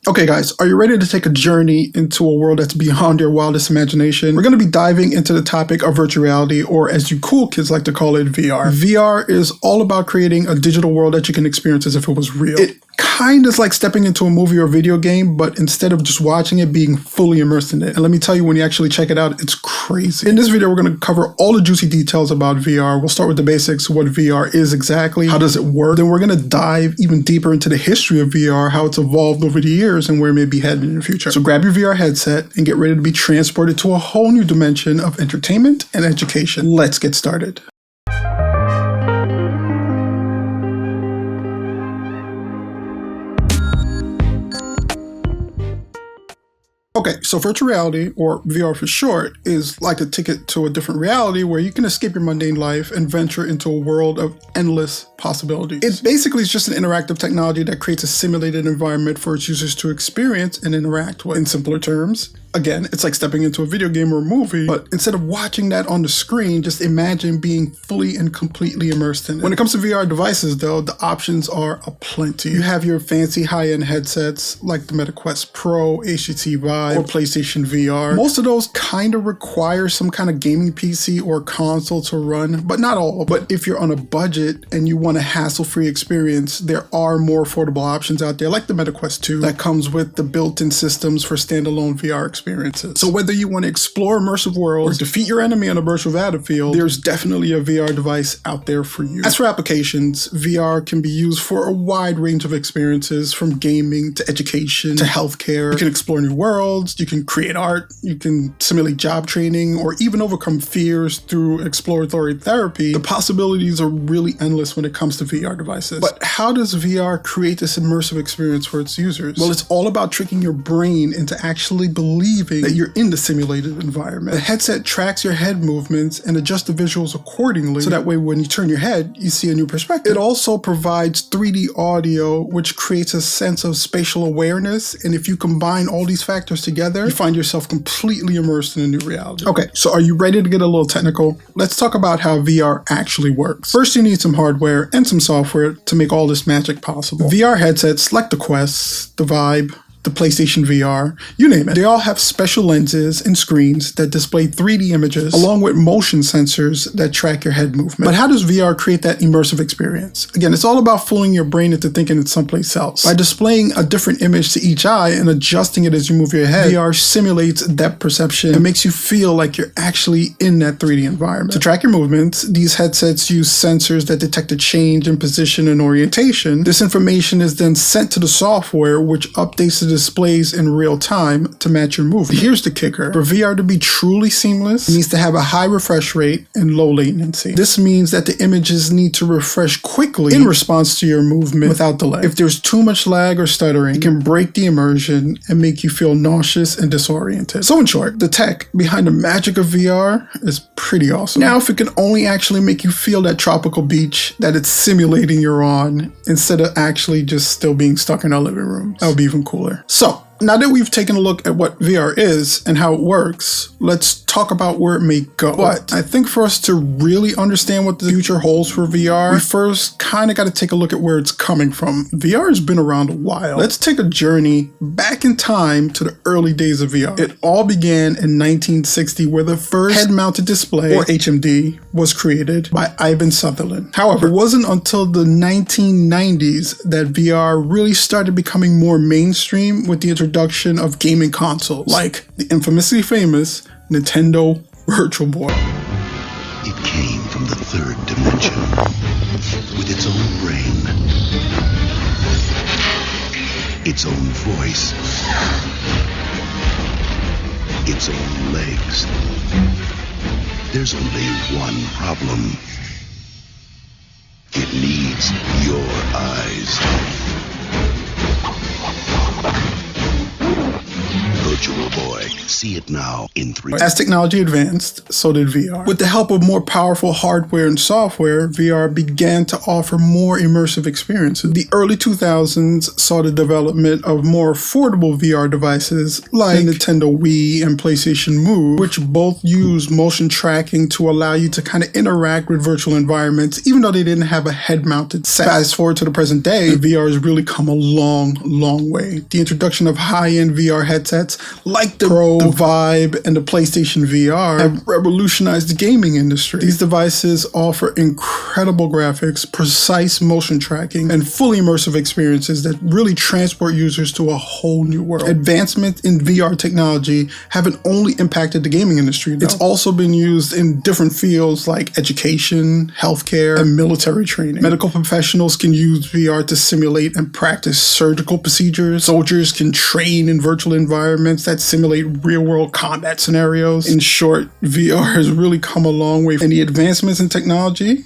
Okay guys, are you ready to take a journey into a world that's beyond your wildest imagination? We're going to be diving into the topic of virtual reality, or as you cool kids like to call it, VR. VR is all about creating a digital world that you can experience as if it was real. It kind of is like stepping into a movie or video game, but instead of just watching it, being fully immersed in it. And let me tell you, when you actually check it out, it's crazy. In this video, we're going to cover all the juicy details about VR. We'll start with the basics, what VR is exactly, how does it work. Then we're going to dive even deeper into the history of VR, how it's evolved over the years, and where it may be headed in the future. So grab your VR headset and get ready to be transported to a whole new dimension of entertainment and education. Let's get started. Okay, so virtual reality, or VR for short, is like a ticket to a different reality where you can escape your mundane life and venture into a world of endless possibilities. It basically is just an interactive technology that creates a simulated environment for its users to experience and interact with. In simpler terms, again, it's like stepping into a video game or a movie, but instead of watching that on the screen, just imagine being fully and completely immersed in it. When it comes to VR devices, though, the options are aplenty. You have your fancy high-end headsets like the Meta Quest Pro, HTC Vive, or PlayStation VR. Most of those kind of require some kind of gaming PC or console to run, but not all. But if you're on a budget and you want a hassle-free experience, there are more affordable options out there, like the Meta Quest 2 that comes with the built-in systems for standalone VR experiences. So whether you want to explore immersive worlds or defeat your enemy on a virtual battlefield, there's definitely a VR device out there for you. As for applications, VR can be used for a wide range of experiences, from gaming to education to healthcare. You can explore new worlds, you can create art, you can simulate job training, or even overcome fears through exploratory therapy. The possibilities are really endless when it comes to VR devices. But how does VR create this immersive experience for its users? Well, it's all about tricking your brain into actually believing that you're in the simulated environment. The headset tracks your head movements and adjusts the visuals accordingly, so that way when you turn your head, you see a new perspective. It also provides 3D audio, which creates a sense of spatial awareness, and if you combine all these factors together, you find yourself completely immersed in a new reality. Okay, so are you ready to get a little technical? Let's talk about how VR actually works. First, you need some hardware and some software to make all this magic possible. VR headsets like the Quest, the Vibe, the PlayStation VR, you name it. They all have special lenses and screens that display 3D images along with motion sensors that track your head movement. But how does VR create that immersive experience? Again, it's all about fooling your brain into thinking it's someplace else. By displaying a different image to each eye and adjusting it as you move your head, VR simulates depth perception and makes you feel like you're actually in that 3D environment. To track your movements, these headsets use sensors that detect a change in position and orientation. This information is then sent to the software, which updates the displays in real time to match your movement. Here's the kicker. For VR to be truly seamless, it needs to have a high refresh rate and low latency. This means that the images need to refresh quickly in response to your movement without delay. If there's too much lag or stuttering, it can break the immersion and make you feel nauseous and disoriented. So in short, the tech behind the magic of VR is pretty awesome. Now, if it can only actually make you feel that tropical beach that it's simulating you're on, instead of actually just still being stuck in our living room, that would be even cooler. So, now that we've taken a look at what VR is and how it works, let's talk about where it may go. But I think for us to really understand what the future holds for VR, we first kind of got to take a look at where it's coming from. VR has been around a while. Let's take a journey back in time to the early days of VR. It all began in 1960, where the first head-mounted display, or HMD, was created by Ivan Sutherland. However, it wasn't until the 1990s that VR really started becoming more mainstream with the introduction of gaming consoles, like the infamously famous Nintendo Virtual Boy. It came from the third dimension with its own brain, its own voice, its own legs. There's only one problem. It needs your eyes. Virtual Boy. See it now in 3D. As technology advanced, so did VR. With the help of more powerful hardware and software, VR began to offer more immersive experiences. The early 2000s saw the development of more affordable VR devices like Nintendo Wii and PlayStation Move, which both use motion tracking to allow you to kind of interact with virtual environments, even though they didn't have a head-mounted set. Fast forward to the present day, VR has really come a long way. The introduction of high-end VR headsets like the Pro, the Vibe, and the PlayStation VR have revolutionized the gaming industry. These devices offer incredible graphics, precise motion tracking, and fully immersive experiences that really transport users to a whole new world. Advancement in VR technology haven't only impacted the gaming industry, though. It's also been used in different fields like education, healthcare, and military training. Medical professionals can use VR to simulate and practice surgical procedures. Soldiers can train in virtual environments that simulate real-world combat scenarios. In short, VR has really come a long way, and the advancements in technology,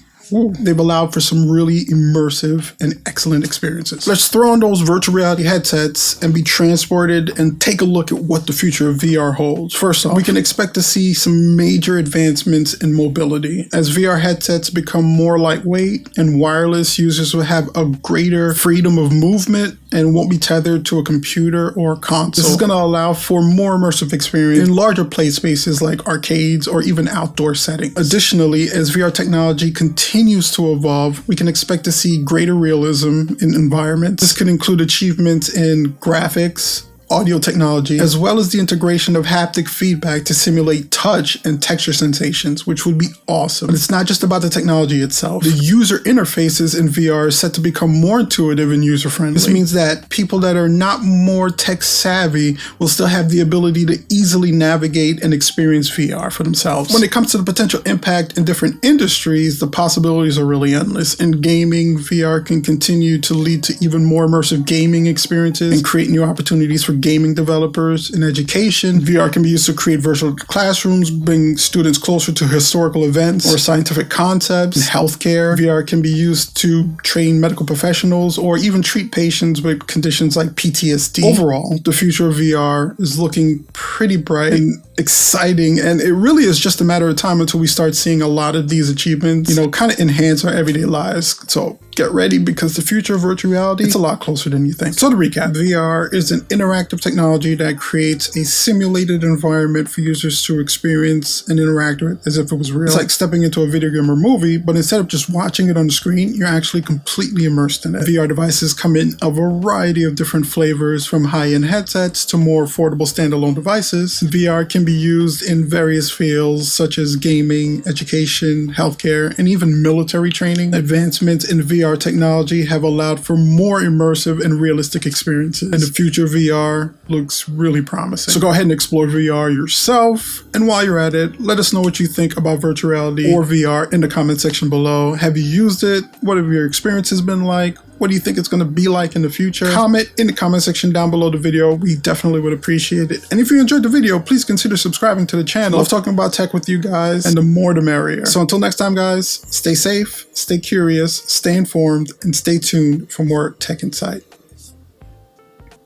they've allowed for some really immersive and excellent experiences. Let's throw on those virtual reality headsets and be transported and take a look at what the future of VR holds. First off, we can expect to see some major advancements in mobility. As VR headsets become more lightweight and wireless, users will have a greater freedom of movement and won't be tethered to a computer or a console. This is going to allow for more immersive experience in larger play spaces like arcades or even outdoor settings. Additionally, as VR technology continues to evolve, we can expect to see greater realism in environments. This could include achievements in graphics, audio technology, as well as the integration of haptic feedback to simulate touch and texture sensations, which would be awesome. But it's not just about the technology itself. The user interfaces in VR are set to become more intuitive and user-friendly. This means that people that are not more tech-savvy will still have the ability to easily navigate and experience VR for themselves. When it comes to the potential impact in different industries, the possibilities are really endless. In gaming, VR can continue to lead to even more immersive gaming experiences and create new opportunities for gaming developers. In education, VR can be used to create virtual classrooms, bring students closer to historical events or scientific concepts. In healthcare, VR can be used to train medical professionals or even treat patients with conditions like PTSD. Overall, the future of VR is looking pretty bright and exciting, and it really is just a matter of time until we start seeing a lot of these achievements, kind of enhance our everyday lives. So get ready, because the future of virtual reality is a lot closer than you think. So to recap, VR is an interactive technology that creates a simulated environment for users to experience and interact with as if it was real. It's like stepping into a video game or movie, but instead of just watching it on the screen, you're actually completely immersed in it. VR devices come in a variety of different flavors, from high-end headsets to more affordable standalone devices. VR can be used in various fields such as gaming, education, healthcare, and even military training. Advancements in VR technology have allowed for more immersive and realistic experiences, and the future of VR looks really promising. So go ahead and explore VR yourself, and while you're at it, let us know what you think about virtual reality or VR in the comment section below. Have you used it? What have your experiences been like? What do you think it's going to be like in the future? Comment in the comment section down below the video. We definitely would appreciate it. And if you enjoyed the video, please consider subscribing to the channel. I love talking about tech with you guys, and the more the merrier. So until next time, guys, stay safe, stay curious, stay informed, and stay tuned for more tech insight.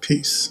Peace.